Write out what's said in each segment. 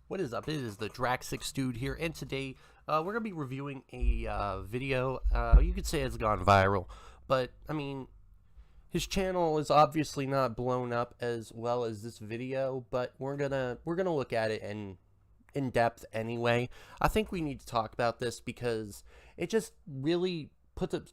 What is up? It is the Drax6 dude here, and today we're going to be reviewing a video. You could say it's gone viral, but I mean, his channel is obviously not blown up as well as this video, but we're gonna look at it in depth anyway. I think we need to talk about this because it just really puts a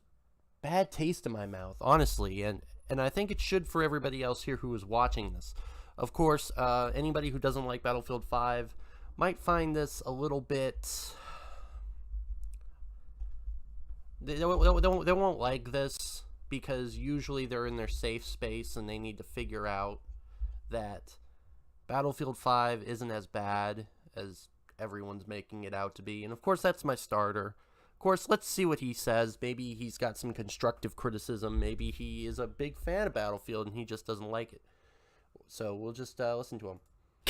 bad taste in my mouth, honestly, and I think it should for everybody else here who is watching this. Of course, anybody who doesn't like Battlefield 5 might find this a little bit... They won't like this because usually they're in their safe space and they need to figure out that Battlefield 5 isn't as bad as everyone's making it out to be. And of course, that's my starter. Of course, let's see what he says. Maybe he's got some constructive criticism. Maybe he is a big fan of Battlefield and he just doesn't like it. So we'll just listen to him.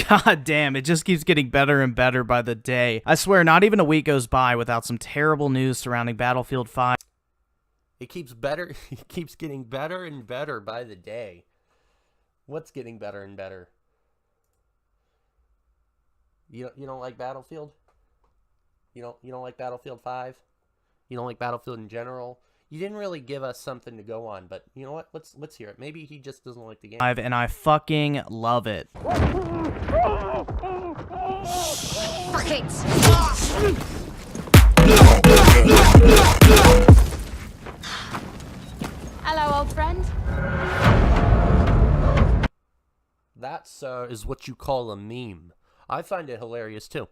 God damn, it just keeps getting better and better by the day. I swear, not even a week goes by without some terrible news surrounding Battlefield 5. It keeps getting better and better by the day. What's getting better and better? You don't like Battlefield? You don't like Battlefield 5? You don't like Battlefield in general? You didn't really give us something to go on, but you know what? Let's hear it. Maybe he just doesn't like the game. And I fucking love it. Fuck it! Hello, old friend. That, sir, is what you call a meme. I find it hilarious too.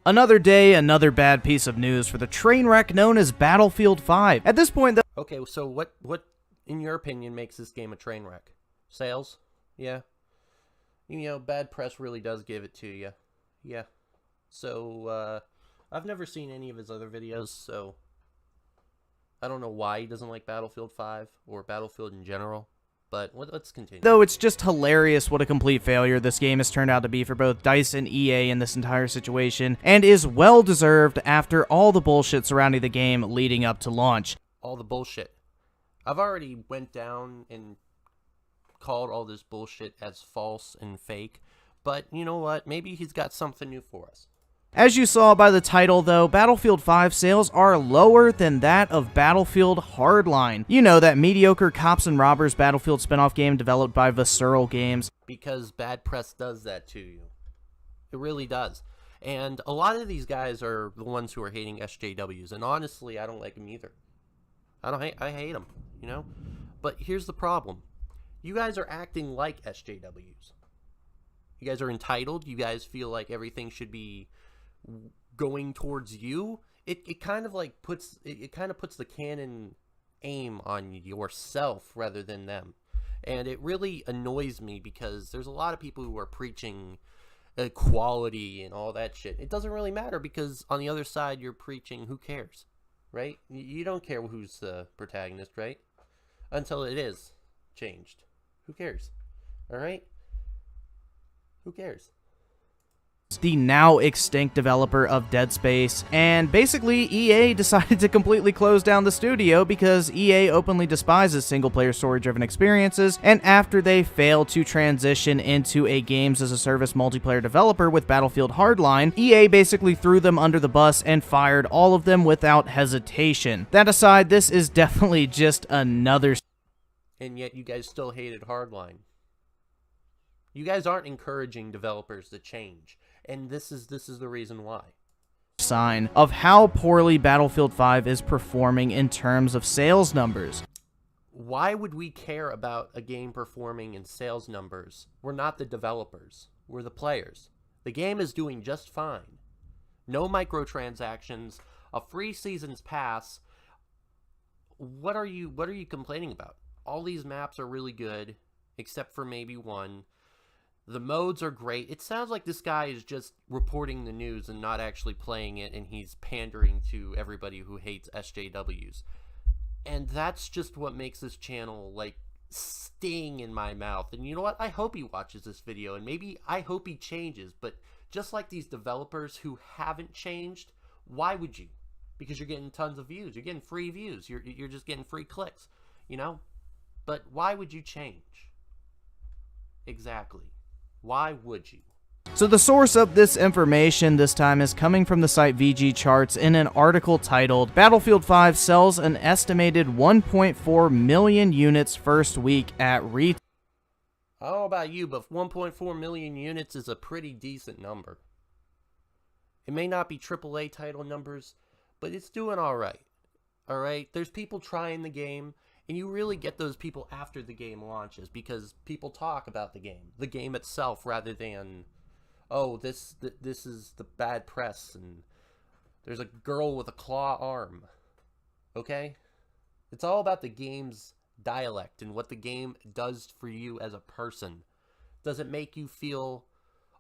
Another day, another bad piece of news for the train wreck known as Battlefield 5. At this point, Okay, so what in your opinion makes this game a train wreck? Sales? Yeah. You know, bad press really does give it to you. Yeah. So, I've never seen any of his other videos, so I don't know why he doesn't like Battlefield 5 or Battlefield in general. But let's continue. Though it's just hilarious what a complete failure this game has turned out to be for both DICE and EA in this entire situation, and is well deserved after all the bullshit surrounding the game leading up to launch. All the bullshit. I've already went down and called all this bullshit as false and fake, but you know what? Maybe he's got something new for us. As you saw by the title, though, Battlefield 5 sales are lower than that of Battlefield Hardline. You know, that mediocre cops and robbers Battlefield spin-off game developed by Visceral Games. Because bad press does that to you. It really does. And a lot of these guys are the ones who are hating SJWs, and honestly, I don't like them either. I hate them, you know? But here's the problem. You guys are acting like SJWs. You guys are entitled. You guys feel like everything should be going towards you. It kind of like puts the cannon aim on yourself rather than them, and it really annoys me because there's a lot of people who are preaching equality and all that shit. It doesn't really matter because on the other side you're preaching who cares, right? You don't care who's the protagonist, right? Until it is changed. Who cares? All right? Who cares? The now extinct developer of Dead Space, and basically EA decided to completely close down the studio because EA openly despises single-player story-driven experiences, and after they failed to transition into a games-as-a-service multiplayer developer with Battlefield Hardline, EA basically threw them under the bus and fired all of them without hesitation. That aside, this is definitely just another... And yet you guys still hated Hardline. You guys aren't encouraging developers to change. And this is the reason why. Sign of how poorly Battlefield 5 is performing in terms of sales numbers. Why would we care about a game performing in sales numbers? We're not the developers. We're the players. The game is doing just fine. No microtransactions, a free season's pass. What are you complaining about? All these maps are really good, except for maybe one. The modes are great. It sounds like this guy is just reporting the news and not actually playing it, and he's pandering to everybody who hates SJWs. And that's just what makes this channel, like, sting in my mouth. And you know what? I hope he watches this video, and maybe I hope he changes. But just like these developers who haven't changed, why would you? Because you're getting tons of views. You're getting free views. You're just getting free clicks, you know? But why would you change? exactly? Why would you? So the source of this information this time is coming from the site VG Charts in an article titled Battlefield 5 sells an estimated 1.4 million units first week at retail. I don't know about you, but 1.4 million units is a pretty decent number. It may not be AAA title numbers, but it's doing alright. Alright? There's people trying the game, and you really get those people after the game launches because people talk about the game itself, rather than, oh, this is the bad press, and there's a girl with a claw arm. Okay? It's all about the game's dialect and what the game does for you as a person. Does it make you feel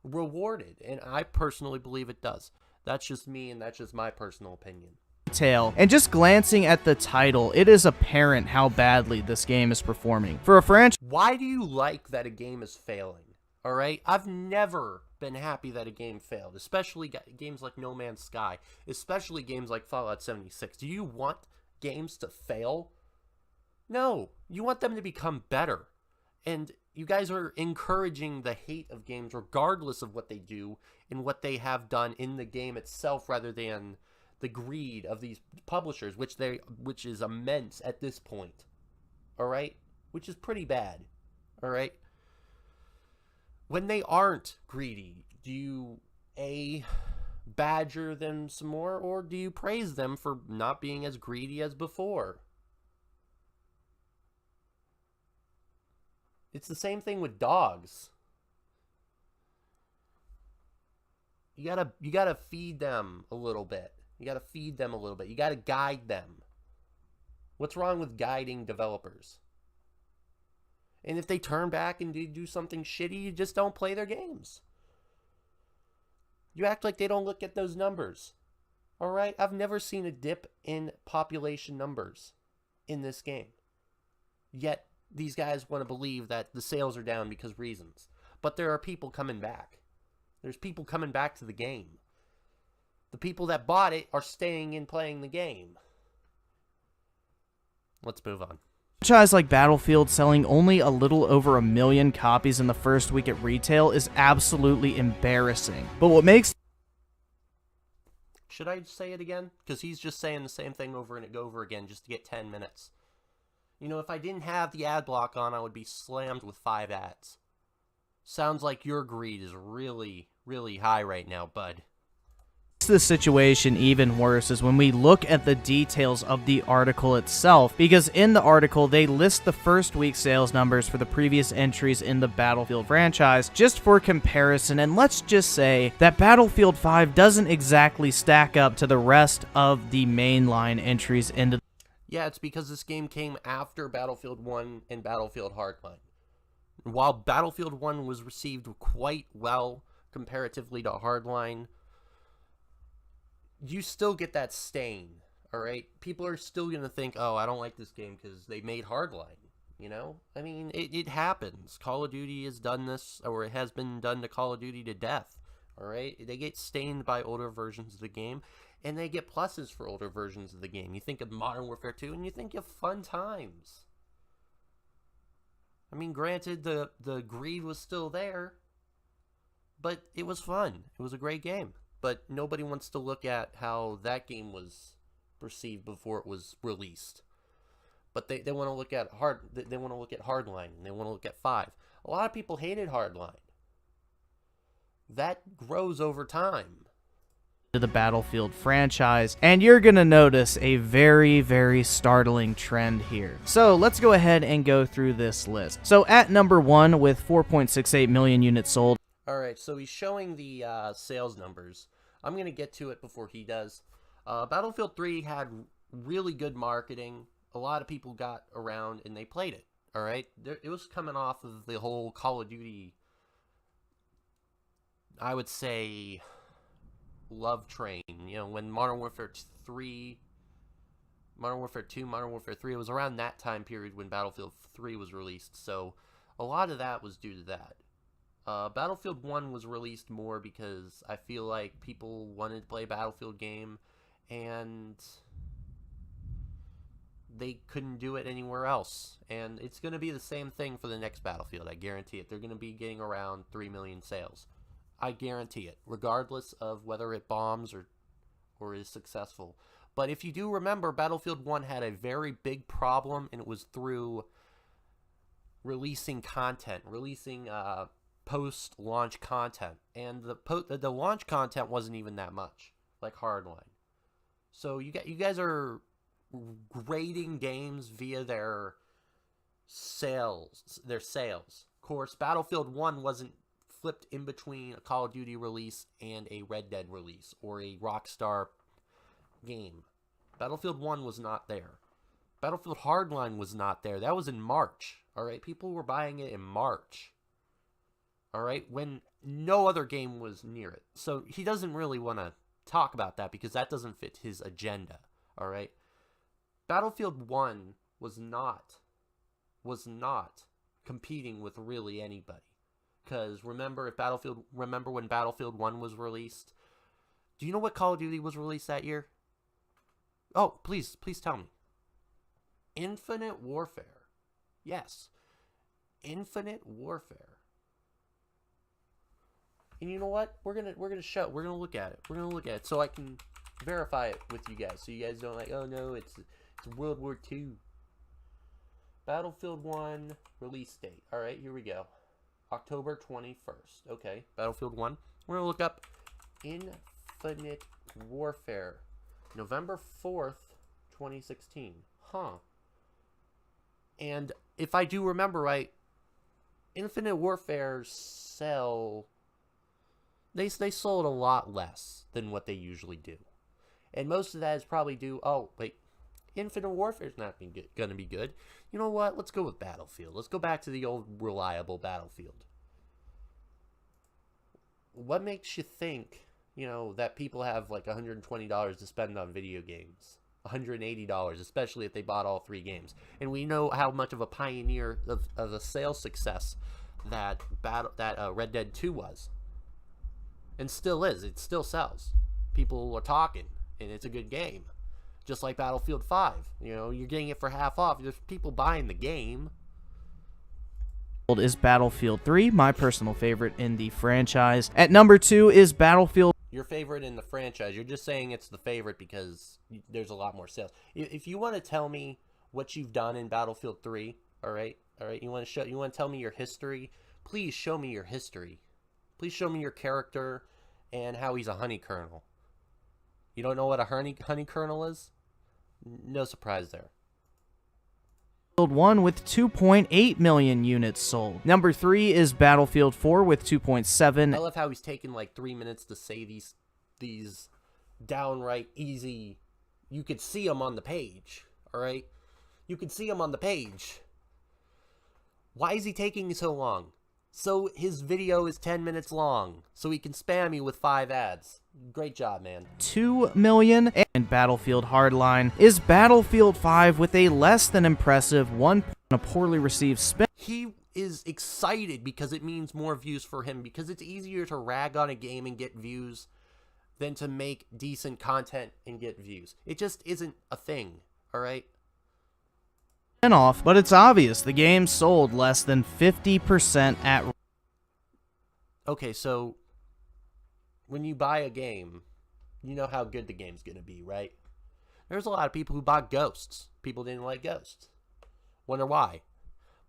rewarded? And I personally believe it does. That's just me, and that's just my personal opinion. And just glancing at the title, it is apparent how badly this game is performing. For a franchise, why do you like that a game is failing? Alright? I've never been happy that a game failed, especially games like No Man's Sky, especially games like Fallout 76. Do you want games to fail? No, you want them to become better. And you guys are encouraging the hate of games regardless of what they do and what they have done in the game itself, rather than the greed of these publishers, which is immense at this point. Alright? Which is pretty bad. Alright? When they aren't greedy, do you A, badger them some more, or do you praise them for not being as greedy as before? It's the same thing with dogs. You gotta feed them a little bit. You gotta feed them a little bit. You gotta guide them. What's wrong with guiding developers? And if they turn back and do something shitty, you just don't play their games. You act like they don't look at those numbers. Alright? I've never seen a dip in population numbers in this game. Yet, these guys want to believe that the sales are down because reasons. But there are people coming back. There's people coming back to the game. The people that bought it are staying in playing the game. Let's move on. Franchise like Battlefield selling only a little over 1 million copies in the first week at retail is absolutely embarrassing. But what makes... Should I say it again? Because he's just saying the same thing over and over again just to get 10 minutes. You know, if I didn't have the ad block on, I would be slammed with 5 ads. Sounds like your greed is really, really high right now, bud. The situation even worse is when we look at the details of the article itself, because in the article they list the first week sales numbers for the previous entries in the Battlefield franchise just for comparison, and let's just say that Battlefield 5 doesn't exactly stack up to the rest of the mainline entries into. Yeah, it's because this game came after Battlefield 1 and Battlefield Hardline. While Battlefield 1 was received quite well comparatively to Hardline, you still get that stain, alright? People are still going to think, oh, I don't like this game because they made Hardline, you know? I mean, it happens. Call of Duty has done this, or it has been done to Call of Duty to death, alright? They get stained by older versions of the game, and they get pluses for older versions of the game. You think of Modern Warfare 2, and you think of fun times. I mean, granted, the greed was still there, but it was fun. It was a great game. But nobody wants to look at how that game was perceived before it was released. But they want to look at they want to look at Hardline, and they want to look at 5. A lot of people hated Hardline. That grows over time. To the Battlefield franchise, and you're gonna notice a very, very startling trend here. So let's go ahead and go through this list. So at number 1 with 4.68 million units sold. Alright, so he's showing the sales numbers. I'm going to get to it before he does. Battlefield 3 had really good marketing. A lot of people got around and they played it. Alright? It was coming off of the whole Call of Duty, I would say, love train. You know, when Modern Warfare 3, Modern Warfare 2, Modern Warfare 3, it was around that time period when Battlefield 3 was released. So a lot of that was due to that. Battlefield 1 was released more because I feel like people wanted to play a Battlefield game, and they couldn't do it anywhere else. And it's going to be the same thing for the next Battlefield. I guarantee it. They're going to be getting around 3 million sales. I guarantee it, regardless of whether it bombs or is successful. But if you do remember, Battlefield 1 had a very big problem, and it was through releasing content, releasing post-launch content. And the launch content wasn't even that much, like Hardline. So you guys are grading games via their sales. Of course, Battlefield 1 wasn't flipped in between a Call of Duty release and a Red Dead release or a Rockstar game. Battlefield 1 was not there. Battlefield Hardline was not there. That was in March. Alright, people were buying it in March. Alright, when no other game was near it. So he doesn't really want to talk about that because that doesn't fit his agenda. Alright, Battlefield 1 was not competing with really anybody. Because remember when Battlefield 1 was released? Do you know what Call of Duty was released that year? Oh, please tell me. Infinite Warfare. Yes. Infinite Warfare. And you know what? We're gonna look at it so I can verify it with you guys. So you guys don't like, oh no, it's World War II. Battlefield 1 release date. Alright, here we go. October 21st. Okay, Battlefield 1. We're going to look up Infinite Warfare. November 4th, 2016. Huh. And if I do remember right, Infinite Warfare they sold a lot less than what they usually do. And most of that is probably due, oh, wait, Infinite Warfare is not going to be good. You know what? Let's go with Battlefield. Let's go back to the old reliable Battlefield. What makes you think, that people have like $120 to spend on video games? $180, especially if they bought all 3 games. And we know how much of a pioneer of a sales success that Red Dead 2 was. And still is. It still sells. People are talking, and it's a good game. Just like Battlefield 5. You're getting it for half off. There's people buying the game. Is Battlefield 3, my personal favorite in the franchise. At number 2 is Battlefield. Your favorite in the franchise. You're just saying it's the favorite because there's a lot more sales. If you want to tell me what you've done in Battlefield 3, all right, you want to tell me your history? Please show me your history. Please show me your character and how he's a honey kernel. You don't know what a honey kernel is? No surprise there. 1 with 2.8 million units sold. Number 3 is Battlefield 4 with 2.7. I love how he's taking like 3 minutes to say these downright easy. You could see them on the page, all right? You could see them on the page. Why is he taking so long? So his video is 10 minutes long, so he can spam you with 5 ads. Great job, man. 2 million. And Battlefield Hardline is Battlefield 5 with a less than impressive 1 a poorly received spin. He is excited because it means more views for him, because it's easier to rag on a game and get views than to make decent content and get views. It just isn't a thing, all right? Off, but it's obvious the game sold less than 50% at. Okay, so when you buy a game, you know how good the game's gonna be, right? There's a lot of people who bought Ghosts. People didn't like Ghosts. Wonder why?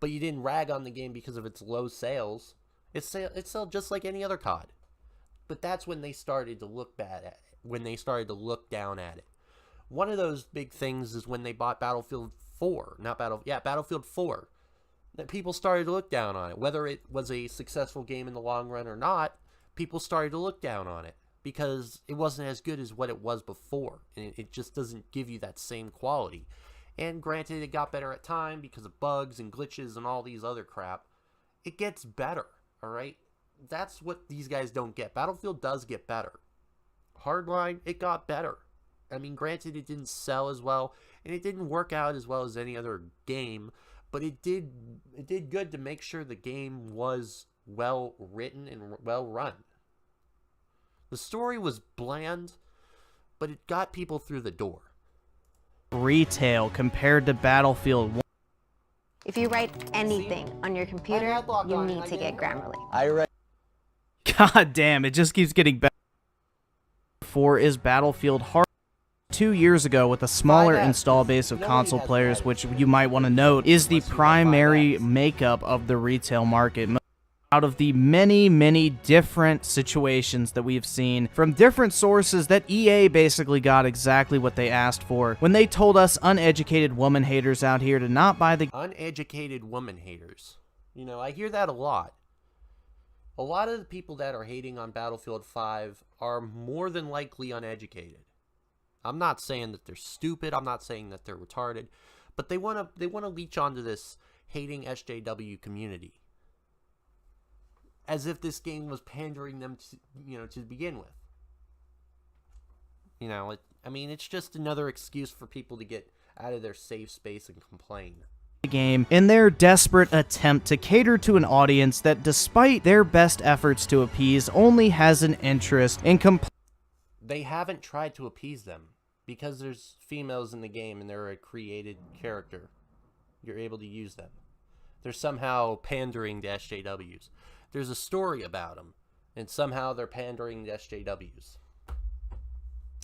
But you didn't rag on the game because of its low sales. It sold just like any other COD. But that's when they started to look bad at it. When they started to look down at it. One of those big things is when they bought Battlefield 4, Battlefield 4. That people started to look down on it. Whether it was a successful game in the long run or not, people started to look down on it because it wasn't as good as what it was before, and it just doesn't give you that same quality. And granted, it got better at time because of bugs and glitches and all these other crap. It gets better, all right? That's what these guys don't get. Battlefield does get better. Hardline, it got better. I mean, granted, it didn't sell as well, and it didn't work out as well as any other game, but it did good to make sure the game was well written and well run. The story was bland, but it got people through the door. retail compared to Battlefield 1. If you write anything on your computer, you need to get Grammarly. God damn, it just keeps getting better. 4 is Battlefield Hard. 2 years ago, with a smaller install base of console players, which you might want to note, is the primary makeup of the retail market. Out of the many, many different situations that we've seen from different sources, that EA basically got exactly what they asked for when they told us uneducated woman haters out here to not buy the uneducated woman haters. You know, I hear that a lot. A lot of the people that are hating on Battlefield 5 are more than likely uneducated. I'm not saying that they're stupid, I'm not saying that they're retarded, but they want to leech onto this hating SJW community. As if this game was pandering them to begin with. You know, I mean, it's just another excuse for people to get out of their safe space and complain. Game in their desperate attempt to cater to an audience that, despite their best efforts to appease, only has an interest in They haven't tried to appease them because there's females in the game and they're a created character. You're able to use them. They're somehow pandering to SJWs. There's a story about them, and somehow they're pandering to SJWs.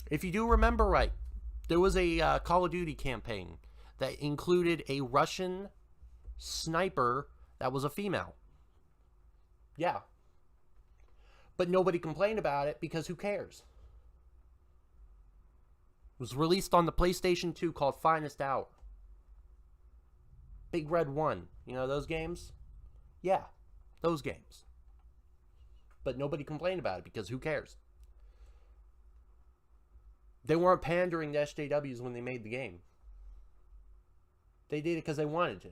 If you do remember right, there was a Call of Duty campaign that included a Russian sniper that was a female. Yeah. But nobody complained about it because who cares? It was released on the PlayStation 2 called Finest Hour. Big Red 1. You know those games? Yeah. Those games. But nobody complained about it because who cares? They weren't pandering to SJWs when they made the game. They did it because they wanted to.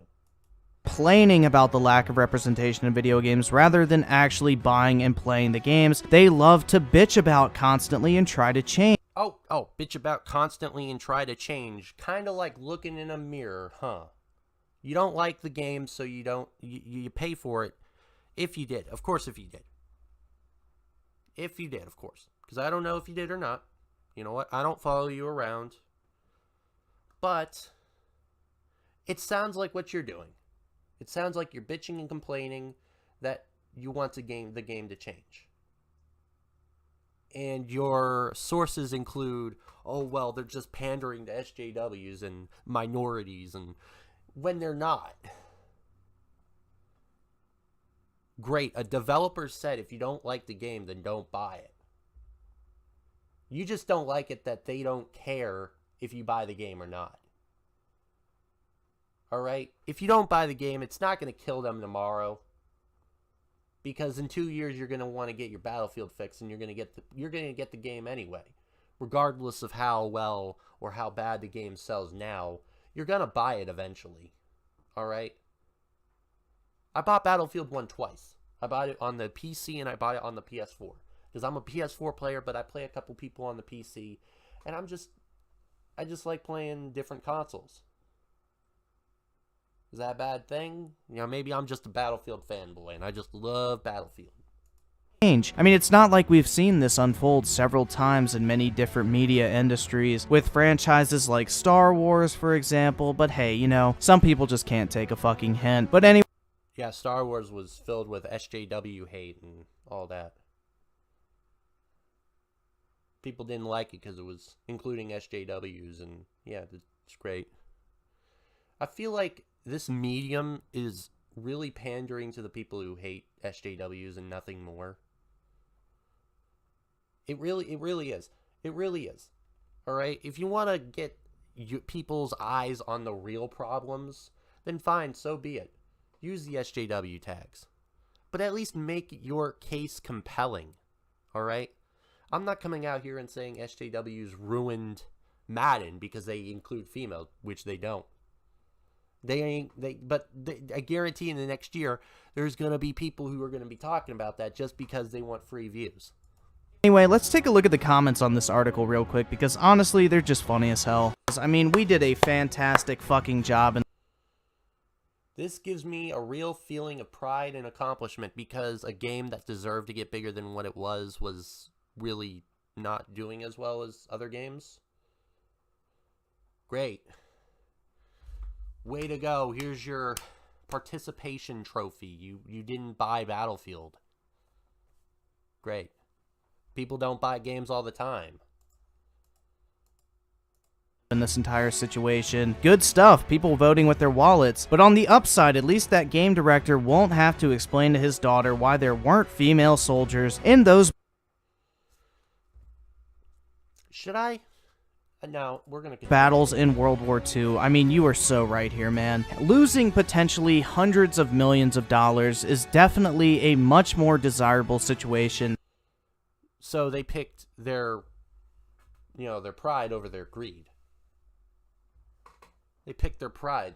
Complaining about the lack of representation in video games rather than actually buying and playing the games they love to bitch about constantly and try to change. Oh, bitch about constantly and try to change. Kind of like looking in a mirror, huh? You don't like the game, so you pay for it. If you did. Of course, if you did. If you did, of course. Because I don't know if you did or not. You know what? I don't follow you around. But it sounds like what you're doing. It sounds like you're bitching and complaining that you want the game to change. And your sources include, oh, well, they're just pandering to SJWs and minorities, and when they're not. Great, a developer said if you don't like the game, then don't buy it. You just don't like it that they don't care if you buy the game or not. Alright? If you don't buy the game, it's not going to kill them tomorrow. Because in 2 years, you're going to want to get your Battlefield fix, and you're going to get the game anyway. Regardless of how well or how bad the game sells now, you're going to buy it eventually. Alright? I bought Battlefield 1 twice. I bought it on the PC and I bought it on the PS4. Because I'm a PS4 player, but I play a couple people on the PC. And I just like playing different consoles. Is that a bad thing? You know, maybe I'm just a Battlefield fanboy and I just love Battlefield. I mean, it's not like we've seen this unfold several times in many different media industries with franchises like Star Wars, for example, but hey, you know, some people just can't take a fucking hint. But anyway. Yeah, Star Wars was filled with SJW hate and all that. People didn't like it because it was including SJWs, and yeah, it's great. I feel like this medium is really pandering to the people who hate SJWs and nothing more. It really is. It really is. All right? If you want to get people's eyes on the real problems, then fine, so be it. Use the SJW tags. But at least make your case compelling. All right? I'm not coming out here and saying SJWs ruined Madden because they include females, which they don't. I guarantee in the next year, there's going to be people who are going to be talking about that just because they want free views. Anyway, let's take a look at the comments on this article real quick, because honestly, they're just funny as hell. I mean, we did a fantastic fucking job. This gives me a real feeling of pride and accomplishment, because a game that deserved to get bigger than what it was really not doing as well as other games. Great. Way to go. Here's your participation trophy. You didn't buy Battlefield. Great. People don't buy games all the time. In this entire situation. Good stuff, people voting with their wallets. But on the upside, at least that game director won't have to explain to his daughter why there weren't female soldiers in those Should I? No, we're going to battles in World War II. I mean, you are so right here, man. Losing potentially hundreds of millions of dollars is definitely a much more desirable situation. So they picked their, their pride over their greed. They picked their pride,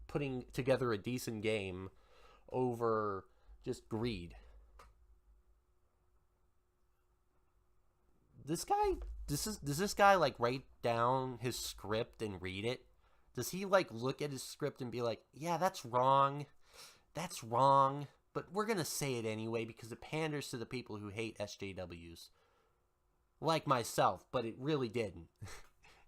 putting together a decent game over just greed. Does this guy like write down his script and read it? Does he like look at his script and be like, yeah, that's wrong, but we're gonna say it anyway because it panders to the people who hate SJWs, like myself? But it really didn't.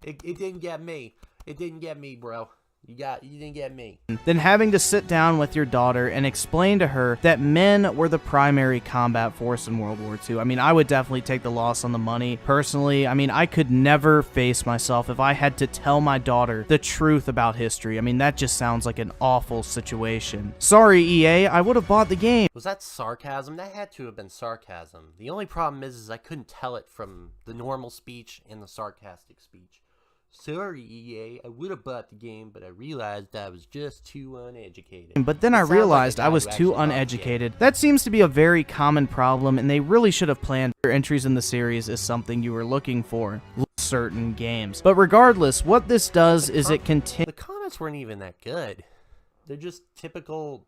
It didn't get me. It didn't get me, bro. You didn't get me. Then having to sit down with your daughter and explain to her that men were the primary combat force in World War II. I mean, I would definitely take the loss on the money. Personally, I mean, I could never face myself if I had to tell my daughter the truth about history. I mean, that just sounds like an awful situation. Sorry, EA, I would have bought the game. Was that sarcasm? That had to have been sarcasm. The only problem is I couldn't tell it from the normal speech and the sarcastic speech. Sorry, EA, I would have bought the game, but I realized I was just too uneducated. But then I realized I was too uneducated. That seems to be a very common problem, and they really should have planned your entries in the series is something you were looking for. Certain games. But regardless, what this does is it continues. The comments weren't even that good. They're just typical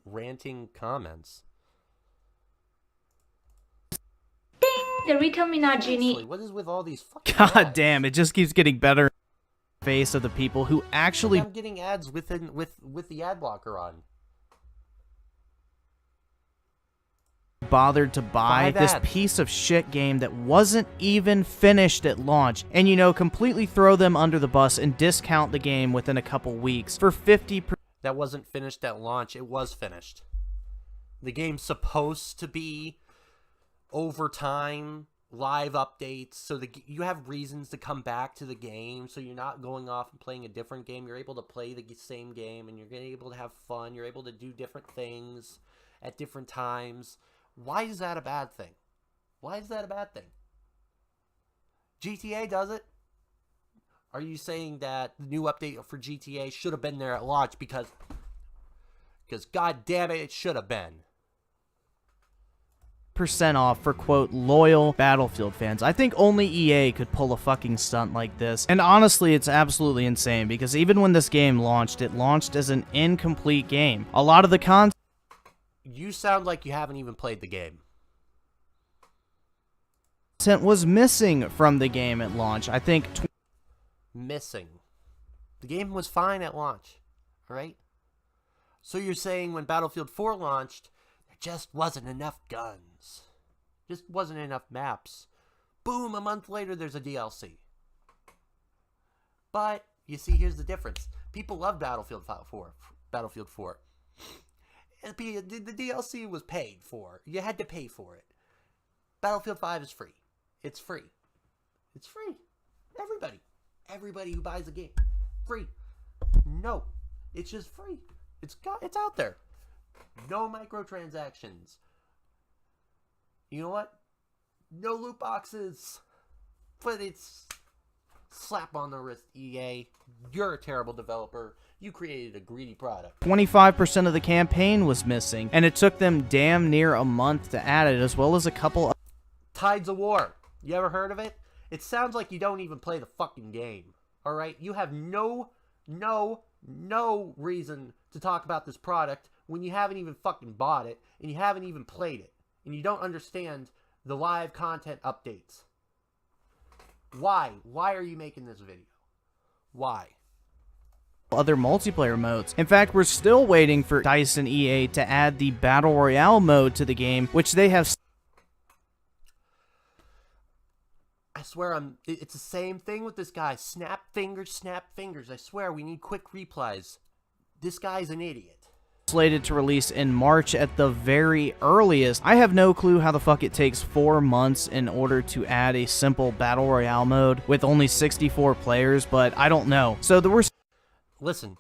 ranting comments. Enrico Minargini. What is with all these fucking God ads? damn, it just keeps getting better. Face of the people who actually I'm getting ads with the ad blocker on. bothered to buy 5 this ads. piece of shit game that wasn't even finished at launch, and completely throw them under the bus and discount the game within a couple weeks for 50%. That wasn't finished at launch. It was finished. The game's supposed to be over time, live updates, so you have reasons to come back to the game, so you're not going off and playing a different game. You're able to play the same game, and you're able to have fun. You're able to do different things at different times. Why is that a bad thing? Why is that a bad thing? GTA does it. Are you saying that the new update for GTA should have been there at launch because god damn it should have been? % off for quote loyal Battlefield fans. I think only EA could pull a fucking stunt like this. And honestly, it's absolutely insane because even when this game launched, it launched as an incomplete game. A lot of the content You sound like you haven't even played the game. was missing from the game at launch. I think Missing. The game was fine at launch. Alright? So you're saying when Battlefield 4 launched, there just wasn't enough guns. Just wasn't enough maps. Boom, a month later there's a DLC. But, you see, here's the difference. People love Battlefield 4. And the DLC was paid for. You had to pay for it. Battlefield 5 is free. It's free. It's free. Everybody who buys the game. Free. No. It's just free. It's out there. No microtransactions. You know what? No loot boxes. But it's slap on the wrist, EA. You're a terrible developer. You created a greedy product. 25% of the campaign was missing, and it took them damn near a month to add it, as well as a couple of Tides of War. You ever heard of it? It sounds like you don't even play the fucking game. Alright? You have no reason to talk about this product when you haven't even fucking bought it, and you haven't even played it, and you don't understand the live content updates. Why? Why are you making this video? Why? other multiplayer modes. In fact, we're still waiting for DICE and EA to add the Battle Royale mode to the game, which they have. I swear swear it's the same thing with this guy. Snap fingers, snap fingers. I swear we need quick replies. This guy's an idiot. Slated to release in March at the very earliest. I have no clue how the fuck it takes 4 months in order to add a simple battle royale mode with only 64 players, but I don't know. So there were... Listen.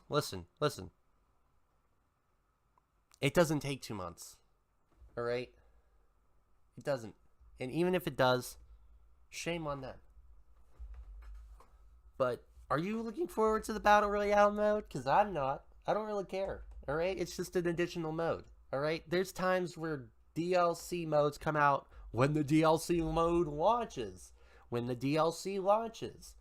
It doesn't take 2 months. Alright? It doesn't. And even if it does, shame on them. But are you looking forward to the battle royale mode? Because I'm not. I don't really care. Alright? It's just an additional mode. Alright? There's times where DLC modes come out when the DLC mode launches. When the DLC launches.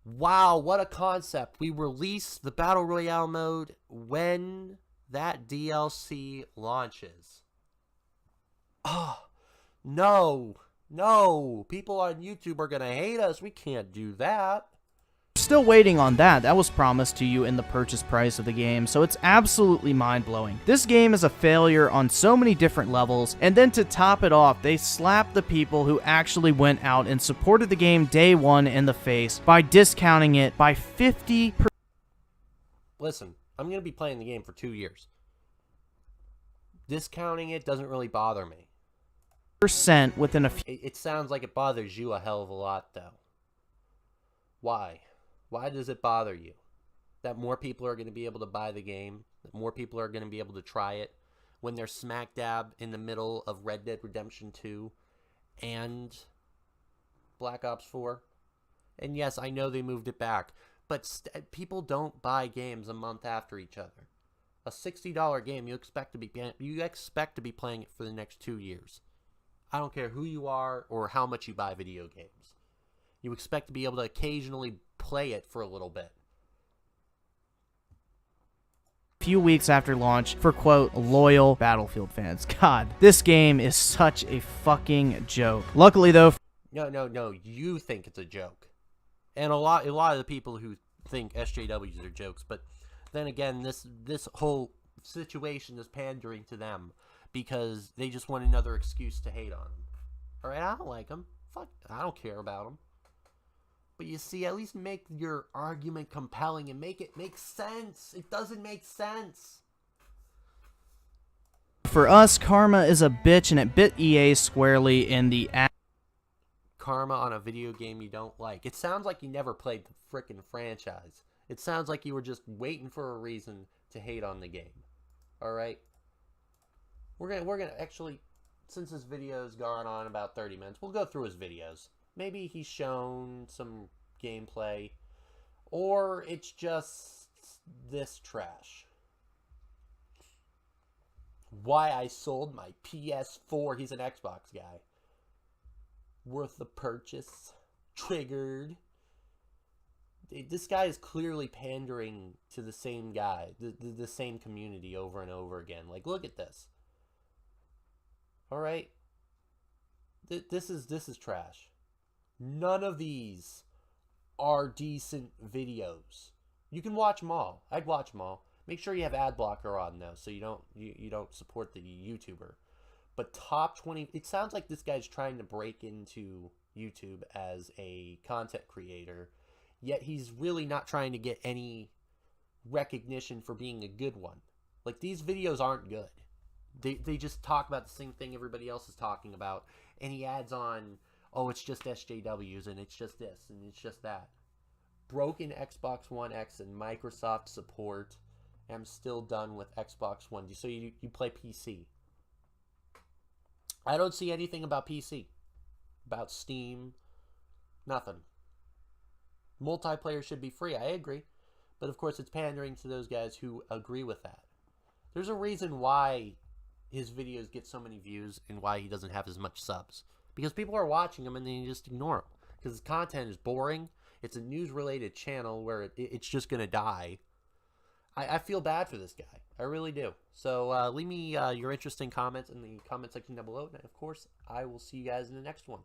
Wow, what a concept. We release the battle royale mode when that DLC launches. Oh, no. People on YouTube are going to hate us. We can't do that. Still waiting on that. That was promised to you in the purchase price of the game, so it's absolutely mind-blowing. This game is a failure on so many different levels, and then to top it off, they slapped the people who actually went out and supported the game day one in the face by discounting it by 50%. Listen, I'm going to be playing the game for 2 years. Discounting it doesn't really bother me. Within a few... It sounds like it bothers you a hell of a lot, though. Why? Why does it bother you? That more people are going to be able to buy the game, that more people are going to be able to try it, when they're smack dab in the middle of Red Dead Redemption 2 and Black Ops 4. And yes, I know they moved it back, but people don't buy games a month after each other. A $60 game, you expect to be playing it for the next 2 years. I don't care who you are or how much you buy video games. You expect to be able to occasionally play it for a little bit. Few weeks after launch for, quote, loyal Battlefield fans. God, this game is such a fucking joke. Luckily, though... No, you think it's a joke. And a lot of the people who think SJWs are jokes, but then again, this whole situation is pandering to them because they just want another excuse to hate on them. Alright, I don't like them. Fuck, I don't care about them. But you see, at least make your argument compelling and make it make sense. It doesn't make sense. For us, Karma is a bitch, and it bit EA squarely in the ass. Karma on a video game you don't like. It sounds like you never played the frickin' franchise. It sounds like you were just waiting for a reason to hate on the game. Alright? We're gonna actually, since this video's gone on about 30 minutes, we'll go through his videos. Maybe he's shown some gameplay, or it's just this trash. Why I sold my PS4. He's an Xbox guy. Worth the purchase. Triggered. This guy is clearly pandering to the same guy, the same community over and over again. Like, look at this. All right, this is trash. None of these are decent videos. You can watch them all. I'd watch them all. Make sure you have ad blocker on though, so you don't support the YouTuber. But top 20. It sounds like this guy's trying to break into YouTube as a content creator, yet he's really not trying to get any recognition for being a good one. Like, these videos aren't good. They just talk about the same thing everybody else is talking about, and he adds on, oh, it's just SJWs, and it's just this, and it's just that. Broken Xbox One X and Microsoft support. I'm still done with Xbox One. So you play PC. I don't see anything about PC. About Steam. Nothing. Multiplayer should be free. I agree. But of course, it's pandering to those guys who agree with that. There's a reason why his videos get so many views and why he doesn't have as much subs. Because people are watching him and then you just ignore him. Because his content is boring. It's a news-related channel where it's just going to die. I feel bad for this guy. I really do. So leave me your interesting comments in the comment section down below. And of course, I will see you guys in the next one.